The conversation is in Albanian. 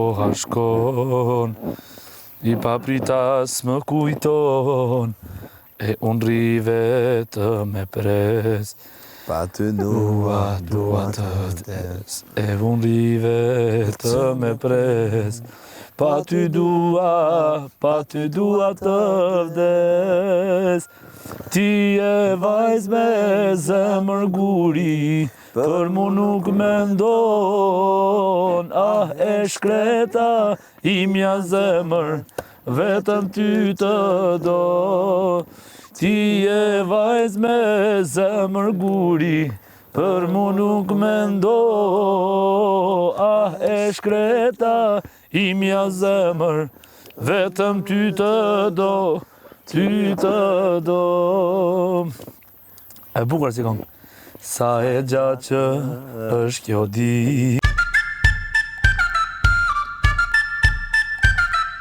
koha shkon, i papritas më kujton, e unë ri vetëm me pres. Pa ty dua të vdes. E unë ri vetëm me pres. Pa ty dua të vdes. Ti e vajz me zemër guri, për mu nuk mendon. Ah, e shkreta imja zemër, vetëm ty të do. Ti e vajz me zemër guri, për mu nuk mendo. Ah, e shkreta imja zemër, vetëm ty të do, ty të do. E bukur si këngë. Sa e gjatë që është kjo ditë.